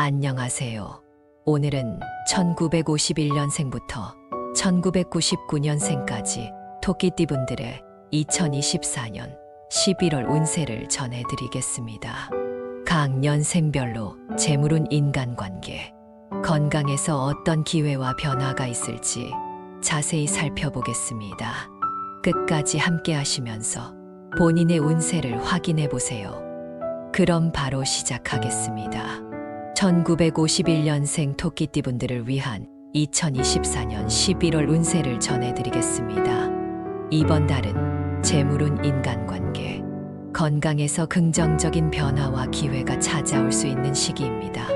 안녕하세요. 오늘은 1951년생부터 1999년생까지 토끼띠분들의 2024년 11월 운세를 전해드리겠습니다. 각 년생별로 재물운 인간관계, 건강에서 어떤 기회와 변화가 있을지 자세히 살펴보겠습니다. 끝까지 함께 하시면서 본인의 운세를 확인해 보세요. 그럼 바로 시작하겠습니다. 1951년생 토끼띠분들을 위한 2024년 11월 운세를 전해드리겠습니다. 이번 달은 재물운 인간관계, 건강에서 긍정적인 변화와 기회가 찾아올 수 있는 시기입니다.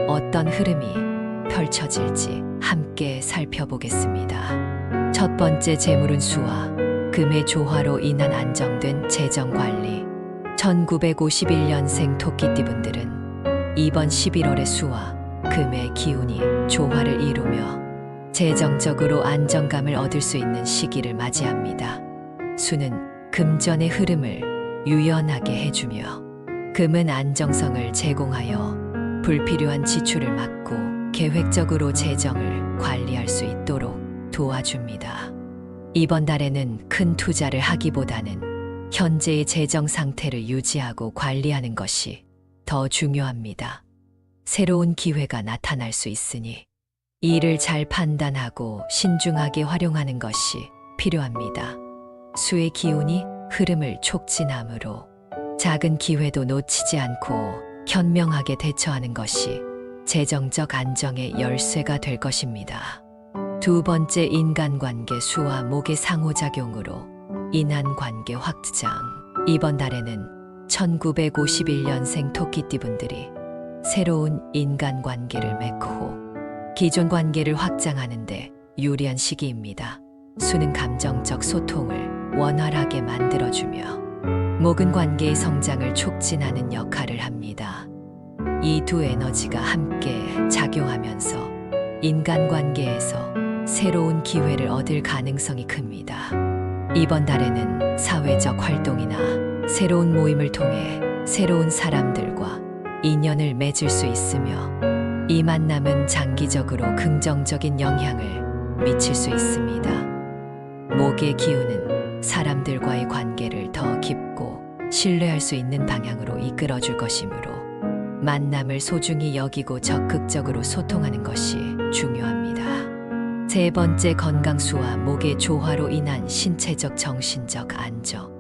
어떤 흐름이 펼쳐질지 함께 살펴보겠습니다. 첫 번째, 재물운 수와 금의 조화로 인한 안정된 재정관리. 1951년생 토끼띠분들은 이번 11월의 수와 금의 기운이 조화를 이루며 재정적으로 안정감을 얻을 수 있는 시기를 맞이합니다. 수는 금전의 흐름을 유연하게 해주며 금은 안정성을 제공하여 불필요한 지출을 막고 계획적으로 재정을 관리할 수 있도록 도와줍니다. 이번 달에는 큰 투자를 하기보다는 현재의 재정 상태를 유지하고 관리하는 것이 더 중요합니다. 새로운 기회가 나타날 수 있으니 이를 잘 판단하고 신중하게 활용하는 것이 필요합니다. 수의 기운이 흐름을 촉진하므로 작은 기회도 놓치지 않고 현명하게 대처하는 것이 재정적 안정의 열쇠가 될 것입니다. 두 번째, 인간관계 수와 목의 상호작용으로 인한 관계 확장. 이번 달에는 1951년생 토끼띠분들이 새로운 인간관계를 맺고 기존 관계를 확장하는데 유리한 시기입니다. 수는 감정적 소통을 원활하게 만들어주며 목은 관계의 성장을 促진하는 역할을 합니다. 이 두 에너지가 함께 작용하면서 인간관계에서 새로운 기회를 얻을 가능성이 큽니다. 이번 달에는 사회적 활동이나 새로운 모임을 통해 새로운 사람들과 인연을 맺을 수 있으며 이 만남은 장기적으로 긍정적인 영향을 미칠 수 있습니다. 목의 기운은 사람들과의 관계를 더 깊고 신뢰할 수 있는 방향으로 이끌어줄 것이므로 만남을 소중히 여기고 적극적으로 소통하는 것이 중요합니다. 세 번째, 건강수와 목의 조화로 인한 신체적 정신적 안정.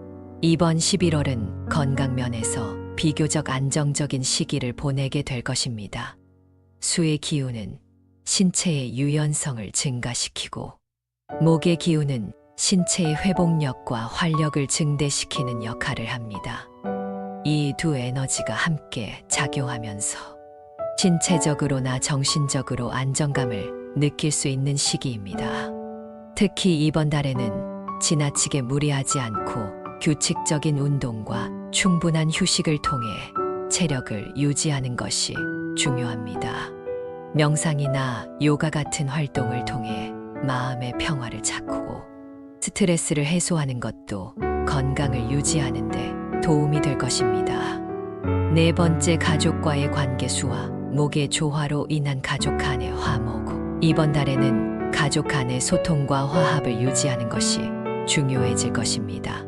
이번 11월은 건강면에서 비교적 안정적인 시기를 보내게 될 것입니다. 수의 기운은 신체의 유연성을 증가시키고 목의 기운은 신체의 회복력과 활력을 증대시키는 역할을 합니다. 이 두 에너지가 함께 작용하면서 신체적으로나 정신적으로 안정감을 느낄 수 있는 시기입니다. 특히 이번 달에는 지나치게 무리하지 않고 규칙적인 운동과 충분한 휴식을 통해 체력을 유지하는 것이 중요합니다. 명상이나 요가 같은 활동을 통해 마음의 평화를 찾고 스트레스를 해소하는 것도 건강을 유지하는 데 도움이 될 것입니다. 네 번째, 가족과의 관계수와 목의 조화로 인한 가족 간의 화목. 이번 달에는 가족 간의 소통과 화합을 유지하는 것이 중요해질 것입니다.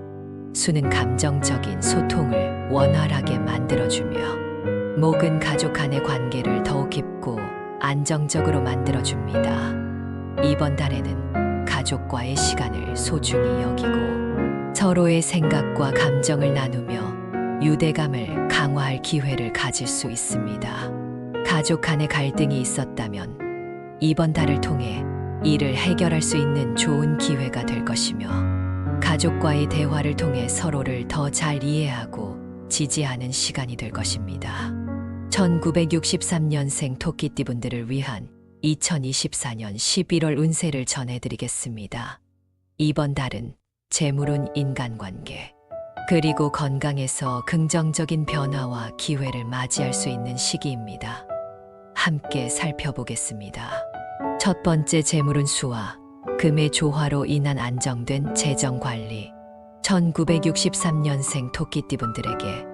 수는 감정적인 소통을 원활하게 만들어주며 목은 가족 간의 관계를 더욱 깊고 안정적으로 만들어줍니다. 이번 달에는 가족과의 시간을 소중히 여기고 서로의 생각과 감정을 나누며 유대감을 강화할 기회를 가질 수 있습니다. 가족 간의 갈등이 있었다면 이번 달을 통해 이를 해결할 수 있는 좋은 기회가 될 것이며 가족과의 대화를 통해 서로를 더 잘 이해하고 지지하는 시간이 될 것입니다. 1963년생 토끼띠분들을 위한 2024년 11월 운세를 전해드리겠습니다. 이번 달은 재물운 인간관계, 그리고 건강에서 긍정적인 변화와 기회를 맞이할 수 있는 시기입니다. 함께 살펴보겠습니다. 첫 번째, 재물운 수와 금의 조화로 인한 안정된 재정관리. 1963년생 토끼띠분들에게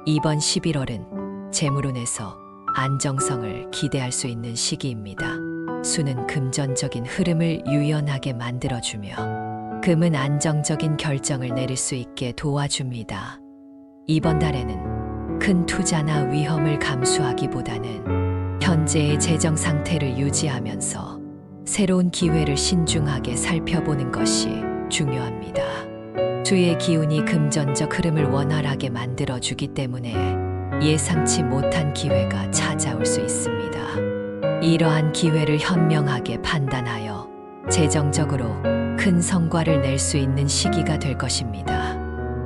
이번 11월은 재물운에서 안정성을 기대할 수 있는 시기입니다. 수는 금전적인 흐름을 유연하게 만들어주며 금은 안정적인 결정을 내릴 수 있게 도와줍니다. 이번 달에는 큰 투자나 위험을 감수하기보다는 현재의 재정 상태를 유지하면서 새로운 기회를 신중하게 살펴보는 것이 중요합니다. 수의 기운이 금전적 흐름을 원활하게 만들어주기 때문에 예상치 못한 기회가 찾아올 수 있습니다. 이러한 기회를 현명하게 판단하여 재정적으로 큰 성과를 낼 수 있는 시기가 될 것입니다.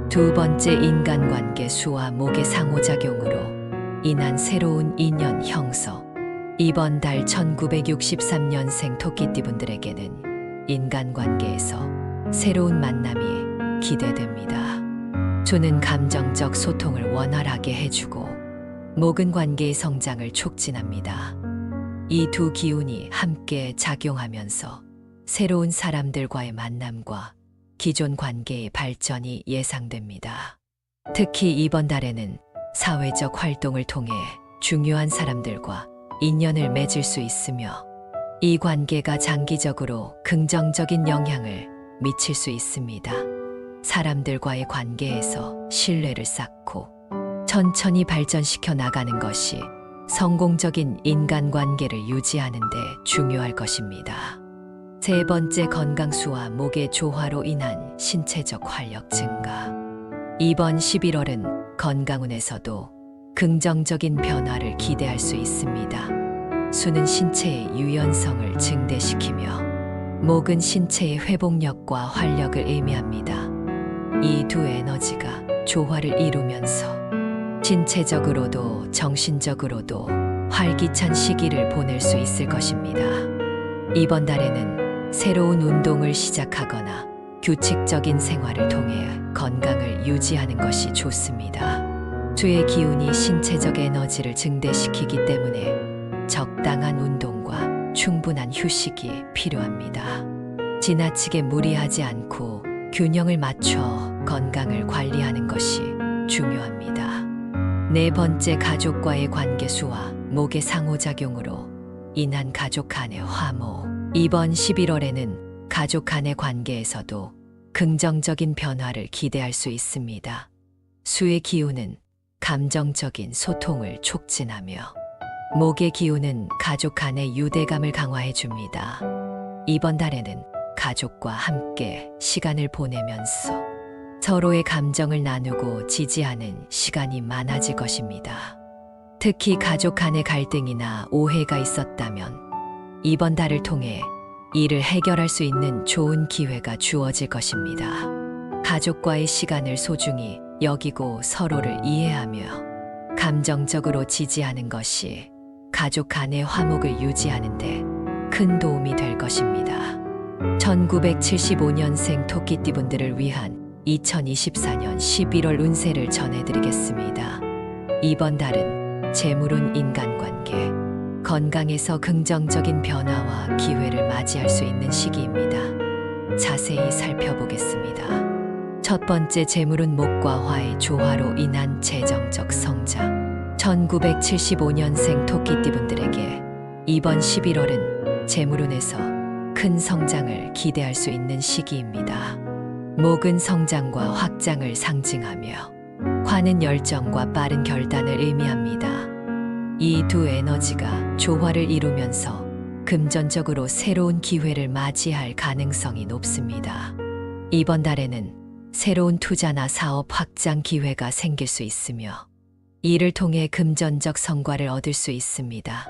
두 번째, 인간관계 수와 목의 상호작용으로 인한 새로운 인연 형성. 이번 달 1963년생 토끼띠분들에게는 인간관계에서 새로운 만남이 기대됩니다. 수는 감정적 소통을 원활하게 해주고 목은 관계의 성장을 촉진합니다. 이 두 기운이 함께 작용하면서 새로운 사람들과의 만남과 기존 관계의 발전이 예상됩니다. 특히 이번 달에는 사회적 활동을 통해 중요한 사람들과 인연을 맺을 수 있으며 이 관계가 장기적으로 긍정적인 영향을 미칠 수 있습니다. 사람들과의 관계에서 신뢰를 쌓고 천천히 발전시켜 나가는 것이 성공적인 인간관계를 유지하는 데 중요할 것입니다. 세 번째, 건강수와 목의 조화로 인한 신체적 활력 증가. 이번 11월은 건강운에서도 긍정적인 변화를 기대할 수 있습니다. 수는 신체의 유연성을 증대시키며 목은 신체의 회복력과 활력을 의미합니다. 이 두 에너지가 조화를 이루면서 신체적으로도 정신적으로도 활기찬 시기를 보낼 수 있을 것입니다. 이번 달에는 새로운 운동을 시작하거나 규칙적인 생활을 통해 건강을 유지하는 것이 좋습니다. 수의 기운이 신체적 에너지를 증대시키기 때문에 적당한 운동과 충분한 휴식이 필요합니다. 지나치게 무리하지 않고 균형을 맞춰 건강을 관리하는 것이 중요합니다. 네 번째, 가족과의 관계수와 목의 상호작용으로 인한 가족 간의 화모. 이번 11월에는 가족 간의 관계에서도 긍정적인 변화를 기대할 수 있습니다. 수의 기운은 감정적인 소통을 촉진하며 목의 기운은 가족 간의 유대감을 강화해 줍니다. 이번 달에는 가족과 함께 시간을 보내면서 서로의 감정을 나누고 지지하는 시간이 많아질 것입니다. 특히 가족 간의 갈등이나 오해가 있었다면 이번 달을 통해 이를 해결할 수 있는 좋은 기회가 주어질 것입니다. 가족과의 시간을 소중히 여기고 서로를 이해하며 감정적으로 지지하는 것이 가족 간의 화목을 유지하는 데 큰 도움이 될 것입니다. 1975년생 토끼띠분들을 위한 2024년 11월 운세를 전해드리겠습니다. 이번 달은 재물운 인간관계, 건강에서 긍정적인 변화와 기회를 맞이할 수 있는 시기입니다. 자세히 살펴보겠습니다. 첫 번째, 재물운 목과 화의 조화로 인한 재정적 성장. 1975년생 토끼띠분들에게 이번 11월은 재물운에서 큰 성장을 기대할 수 있는 시기입니다. 목은 성장과 확장을 상징하며 화는 열정과 빠른 결단을 의미합니다. 이 두 에너지가 조화를 이루면서 금전적으로 새로운 기회를 맞이할 가능성이 높습니다. 이번 달에는 새로운 투자나 사업 확장 기회가 생길 수 있으며 이를 통해 금전적 성과를 얻을 수 있습니다.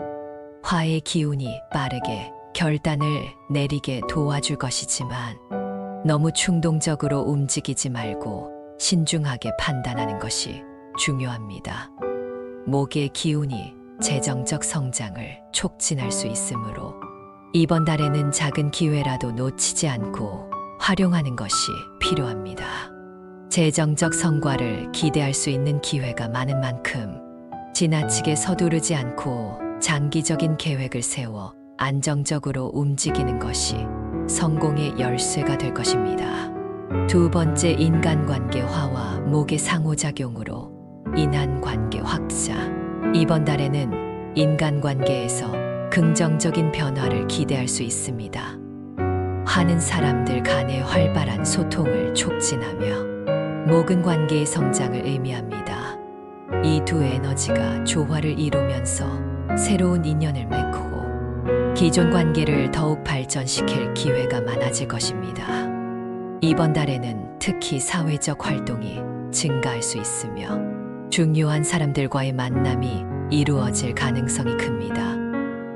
화의 기운이 빠르게 결단을 내리게 도와줄 것이지만 너무 충동적으로 움직이지 말고 신중하게 판단하는 것이 중요합니다. 목의 기운이 재정적 성장을 촉진할 수 있으므로 이번 달에는 작은 기회라도 놓치지 않고 활용하는 것이 필요합니다. 재정적 성과를 기대할 수 있는 기회가 많은 만큼 지나치게 서두르지 않고 장기적인 계획을 세워 안정적으로 움직이는 것이 성공의 열쇠가 될 것입니다. 두 번째, 인간관계 화와 목의 상호작용으로 인한 관계 확장. 이번 달에는 인간관계에서 긍정적인 변화를 기대할 수 있습니다. 화는 사람들 간의 활발한 소통을 촉진하며 목은 관계의 성장을 의미합니다. 이 두 에너지가 조화를 이루면서 새로운 인연을 맺고 기존 관계를 더욱 발전시킬 기회가 많아질 것입니다. 이번 달에는 특히 사회적 활동이 증가할 수 있으며 중요한 사람들과의 만남이 이루어질 가능성이 큽니다.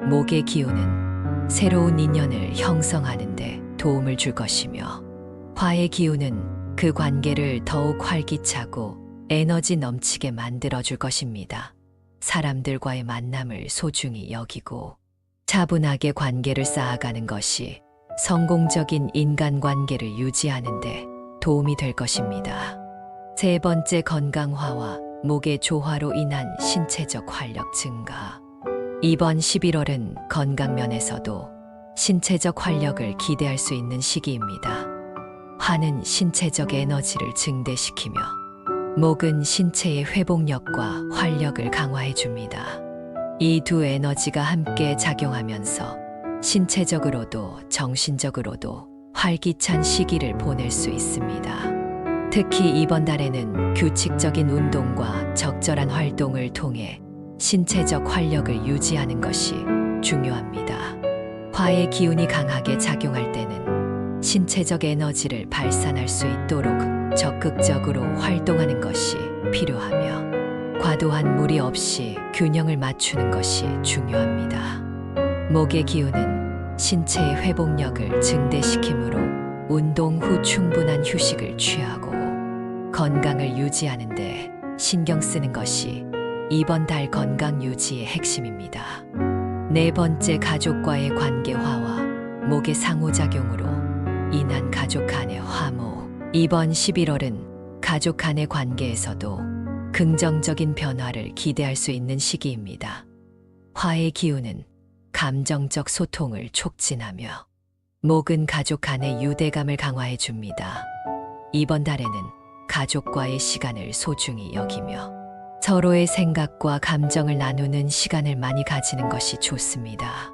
목의 기운은 새로운 인연을 형성하는 데 도움을 줄 것이며 화의 기운은 그 관계를 더욱 활기차고 에너지 넘치게 만들어 줄 것입니다. 사람들과의 만남을 소중히 여기고 차분하게 관계를 쌓아가는 것이 성공적인 인간관계를 유지하는 데 도움이 될 것입니다. 세 번째, 건강화와 목의 조화로 인한 신체적 활력 증가. 이번 11월은 건강 면에서도 신체적 활력을 기대할 수 있는 시기입니다. 화는 신체적 에너지를 증대시키며 목은 신체의 회복력과 활력을 강화해 줍니다. 이 두 에너지가 함께 작용하면서 신체적으로도 정신적으로도 활기찬 시기를 보낼 수 있습니다. 특히 이번 달에는 규칙적인 운동과 적절한 활동을 통해 신체적 활력을 유지하는 것이 중요합니다. 화의 기운이 강하게 작용할 때는 신체적 에너지를 발산할 수 있도록 적극적으로 활동하는 것이 필요하며 과도한 무리 없이 균형을 맞추는 것이 중요합니다. 목의 기운은 신체의 회복력을 증대시키므로 운동 후 충분한 휴식을 취하고 건강을 유지하는 데 신경 쓰는 것이 이번 달 건강 유지의 핵심입니다. 네 번째, 가족과의 관계 화와 목의 상호작용으로 인한 가족 간의 화목. 이번 11월은 가족 간의 관계에서도 긍정적인 변화를 기대할 수 있는 시기입니다. 화의 기운은 감정적 소통을 촉진하며 목은 가족 간의 유대감을 강화해 줍니다. 이번 달에는 가족과의 시간을 소중히 여기며 서로의 생각과 감정을 나누는 시간을 많이 가지는 것이 좋습니다.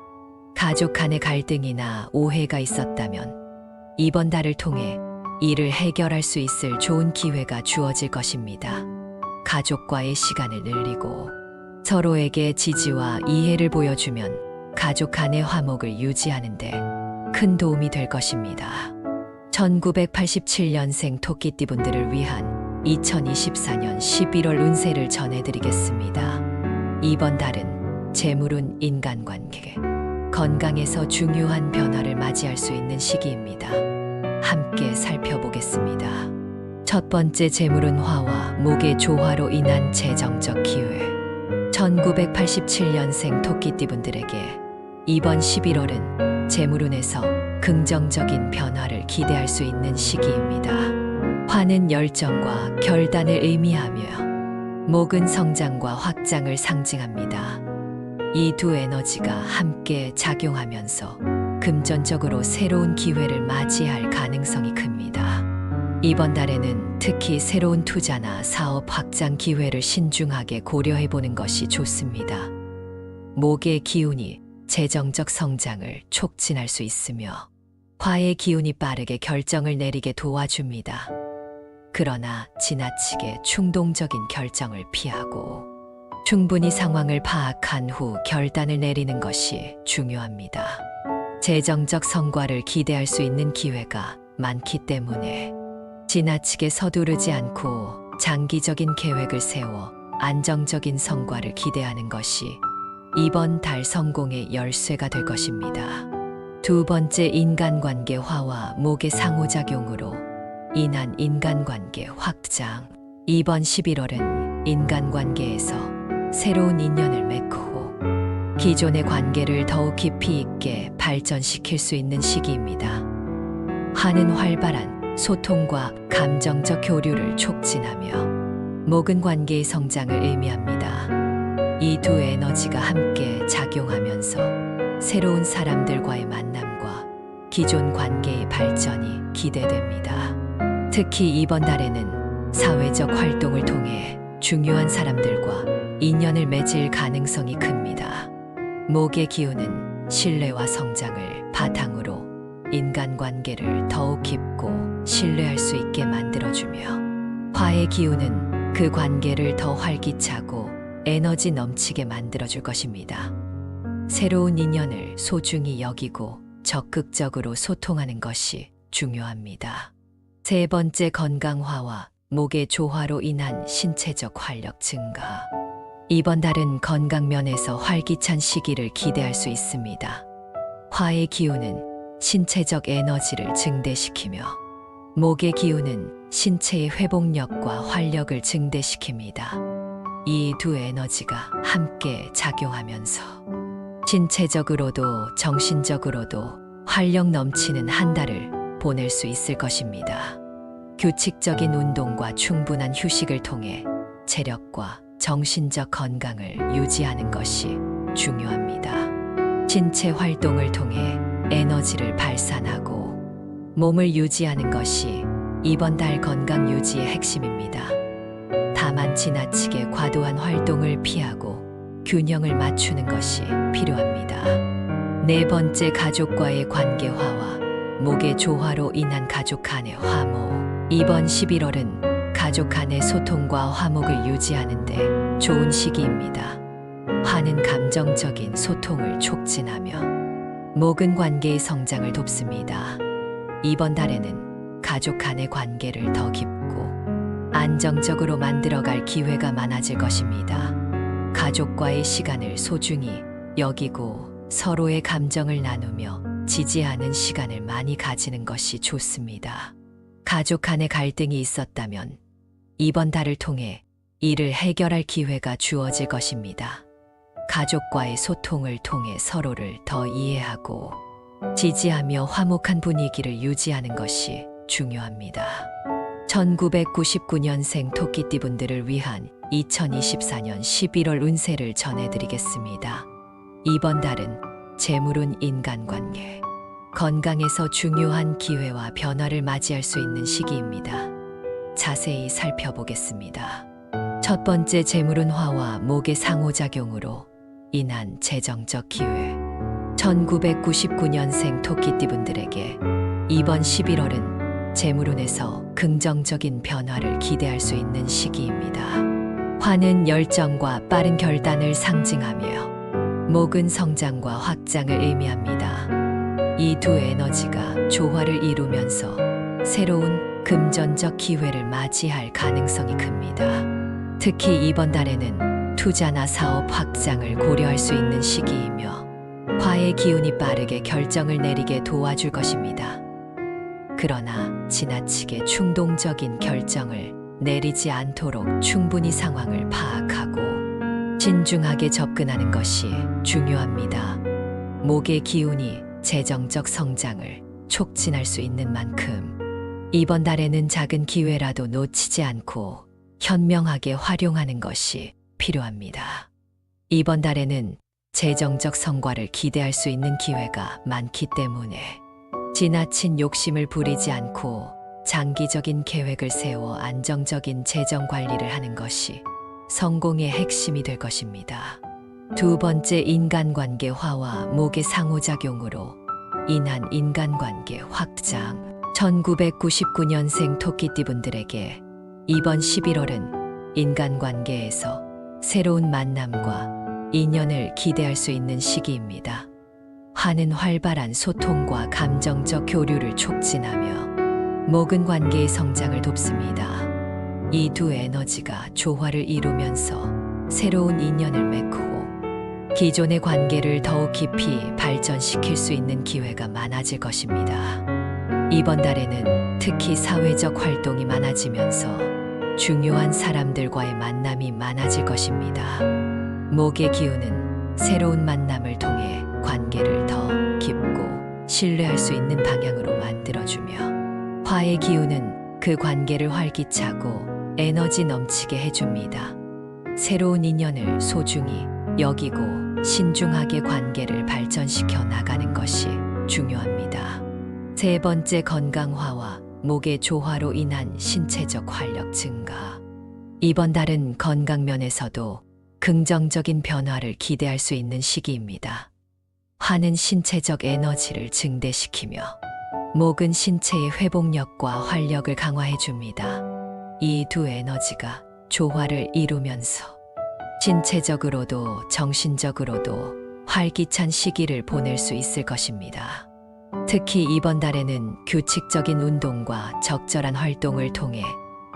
가족 간의 갈등이나 오해가 있었다면 이번 달을 통해 이를 해결할 수 있을 좋은 기회가 주어질 것입니다. 가족과의 시간을 늘리고 서로에게 지지와 이해를 보여주면 가족 간의 화목을 유지하는 데 큰 도움이 될 것입니다. 1987년생 토끼띠 분들을 위한 2024년 11월 운세를 전해드리겠습니다. 이번 달은 재물운 인간관계, 건강에서 중요한 변화를 맞이할 수 있는 시기입니다. 함께 살펴보겠습니다. 첫 번째, 재물운 화와 목의 조화로 인한 재정적 기회. 1987년생 토끼띠 분들에게 이번 11월은 재물운에서 긍정적인 변화를 기대할 수 있는 시기입니다. 화는 열정과 결단을 의미하며 목은 성장과 확장을 상징합니다. 이 두 에너지가 함께 작용하면서 금전적으로 새로운 기회를 맞이할 가능성이 큽니다. 이번 달에는 특히 새로운 투자나 사업 확장 기회를 신중하게 고려해 보는 것이 좋습니다. 목의 기운이 재정적 성장을 촉진할 수 있으며 화의 기운이 빠르게 결정을 내리게 도와줍니다. 그러나 지나치게 충동적인 결정을 피하고 충분히 상황을 파악한 후 결단을 내리는 것이 중요합니다. 재정적 성과를 기대할 수 있는 기회가 많기 때문에 지나치게 서두르지 않고 장기적인 계획을 세워 안정적인 성과를 기대하는 것이 이번 달 성공의 열쇠가 될 것입니다. 두 번째, 인간관계 화와 목의 상호작용으로 인한 인간관계 확장. 이번 11월은 인간관계에서 새로운 인연을 맺고 기존의 관계를 더욱 깊이 있게 발전시킬 수 있는 시기입니다. 화는 활발한 소통과 감정적 교류를 촉진하며 목은 관계의 성장을 의미합니다. 이 두 에너지가 함께 작용하면서 새로운 사람들과의 만남과 기존 관계의 발전이 기대됩니다. 특히 이번 달에는 사회적 활동을 통해 중요한 사람들과 인연을 맺을 가능성이 큽니다. 목의 기운은 신뢰와 성장을 바탕으로 인간관계를 더욱 깊고 신뢰할 수 있게 만들어주며, 화의 기운은 그 관계를 더 활기차고 에너지 넘치게 만들어줄 것입니다. 새로운 인연을 소중히 여기고 적극적으로 소통하는 것이 중요합니다. 세 번째, 건강화와 목의 조화로 인한 신체적 활력 증가. 이번 달은 건강 면에서 활기찬 시기를 기대할 수 있습니다. 화의 기운은 신체적 에너지를 증대시키며, 목의 기운은 신체의 회복력과 활력을 증대시킵니다. 이 두 에너지가 함께 작용하면서 신체적으로도 정신적으로도 활력 넘치는 한 달을 보낼 수 있을 것입니다. 규칙적인 운동과 충분한 휴식을 통해 체력과 정신적 건강을 유지하는 것이 중요합니다. 신체 활동을 통해 에너지를 발산하고 몸을 유지하는 것이 이번 달 건강 유지의 핵심입니다. 다만 지나치게 과도한 활동을 피하고 균형을 맞추는 것이 필요합니다. 네 번째, 가족과의 관계화와 목의 조화로 인한 가족 간의 화목. 이번 11월은 가족 간의 소통과 화목을 유지하는 데 좋은 시기입니다. 화는 감정적인 소통을 촉진하며 목은 관계의 성장을 돕습니다. 이번 달에는 가족 간의 관계를 더 깊고 안정적으로 만들어갈 기회가 많아질 것입니다. 가족과의 시간을 소중히 여기고 서로의 감정을 나누며 지지하는 시간을 많이 가지는 것이 좋습니다. 가족 간의 갈등이 있었다면 이번 달을 통해 이를 해결할 기회가 주어질 것입니다. 가족과의 소통을 통해 서로를 더 이해하고 지지하며 화목한 분위기를 유지하는 것이 중요합니다. 1999년생 토끼띠분들을 위한 2024년 11월 운세를 전해드리겠습니다. 이번 달은 재물운 인간관계, 건강에서 중요한 기회와 변화를 맞이할 수 있는 시기입니다. 자세히 살펴보겠습니다. 첫 번째, 재물운 화와 목의 상호작용으로 인한 재정적 기회. 1999년생 토끼띠분들에게 이번 11월은 재물운에서 긍정적인 변화를 기대할 수 있는 시기입니다. 화는 열정과 빠른 결단을 상징하며 목은 성장과 확장을 의미합니다. 이 두 에너지가 조화를 이루면서 새로운 금전적 기회를 맞이할 가능성이 큽니다. 특히 이번 달에는 투자나 사업 확장을 고려할 수 있는 시기이며 화의 기운이 빠르게 결정을 내리게 도와줄 것입니다. 그러나 지나치게 충동적인 결정을 내리지 않도록 충분히 상황을 파악하고 신중하게 접근하는 것이 중요합니다. 목의 기운이 재정적 성장을 촉진할 수 있는 만큼 이번 달에는 작은 기회라도 놓치지 않고 현명하게 활용하는 것이 필요합니다. 이번 달에는 재정적 성과를 기대할 수 있는 기회가 많기 때문에 지나친 욕심을 부리지 않고 장기적인 계획을 세워 안정적인 재정 관리를 하는 것이 성공의 핵심이 될 것입니다. 두 번째, 인간관계 화와 목의 상호작용으로 인한 인간관계 확장. 1999년생 토끼띠분들에게 이번 11월은 인간관계에서 새로운 만남과 인연을 기대할 수 있는 시기입니다. 화는 활발한 소통과 감정적 교류를 촉진하며 목은 관계의 성장을 돕습니다. 이 두 에너지가 조화를 이루면서 새로운 인연을 맺고 기존의 관계를 더욱 깊이 발전시킬 수 있는 기회가 많아질 것입니다. 이번 달에는 특히 사회적 활동이 많아지면서 중요한 사람들과의 만남이 많아질 것입니다. 목의 기운은 새로운 만남을 통해 관계를 더 깊고 신뢰할 수 있는 방향으로 만들어주며 화의 기운은 그 관계를 활기차고 에너지 넘치게 해줍니다. 새로운 인연을 소중히 여기고 신중하게 관계를 발전시켜 나가는 것이 중요합니다. 세 번째, 건강화와 목의 조화로 인한 신체적 활력 증가. 이번 달은 건강 면에서도 긍정적인 변화를 기대할 수 있는 시기입니다. 화는 신체적 에너지를 증대시키며 목은 신체의 회복력과 활력을 강화해 줍니다. 이 두 에너지가 조화를 이루면서 신체적으로도 정신적으로도 활기찬 시기를 보낼 수 있을 것입니다. 특히 이번 달에는 규칙적인 운동과 적절한 활동을 통해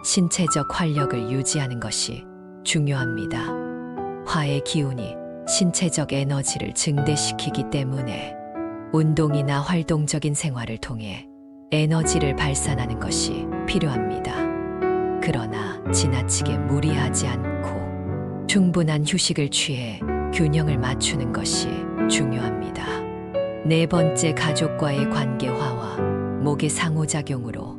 신체적 활력을 유지하는 것이 중요합니다. 화의 기운이 신체적 에너지를 증대시키기 때문에 운동이나 활동적인 생활을 통해 에너지를 발산하는 것이 필요합니다. 그러나 지나치게 무리하지 않고 충분한 휴식을 취해 균형을 맞추는 것이 중요합니다. 네 번째, 가족과의 관계 화와 목의 상호작용으로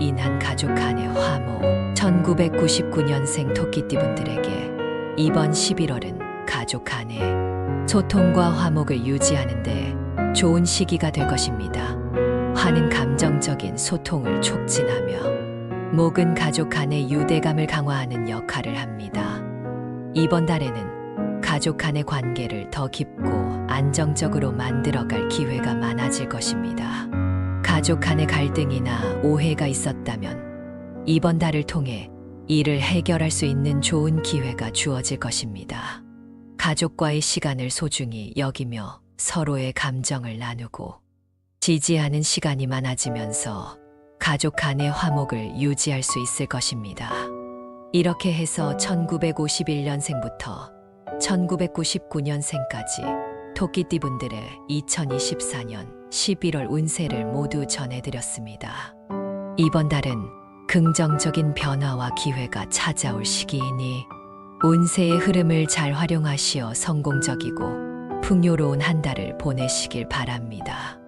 인한 가족 간의 화목. 1999년생 토끼띠 분들에게 이번 11월은 가족 간의 소통과 화목을 유지하는 데 좋은 시기가 될 것입니다. 화는 감정적인 소통을 촉진하며 목은 가족 간의 유대감을 강화하는 역할을 합니다. 이번 달에는 가족 간의 관계를 더 깊고 안정적으로 만들어갈 기회가 많아질 것입니다. 가족 간의 갈등이나 오해가 있었다면 이번 달을 통해 이를 해결할 수 있는 좋은 기회가 주어질 것입니다. 가족과의 시간을 소중히 여기며 서로의 감정을 나누고 지지하는 시간이 많아지면서 가족 간의 화목을 유지할 수 있을 것입니다. 이렇게 해서 1951년생부터 1999년생까지 토끼띠 분들의 2024년 11월 운세를 모두 전해드렸습니다. 이번 달은 긍정적인 변화와 기회가 찾아올 시기이니 운세의 흐름을 잘 활용하시어 성공적이고 풍요로운 한 달을 보내시길 바랍니다.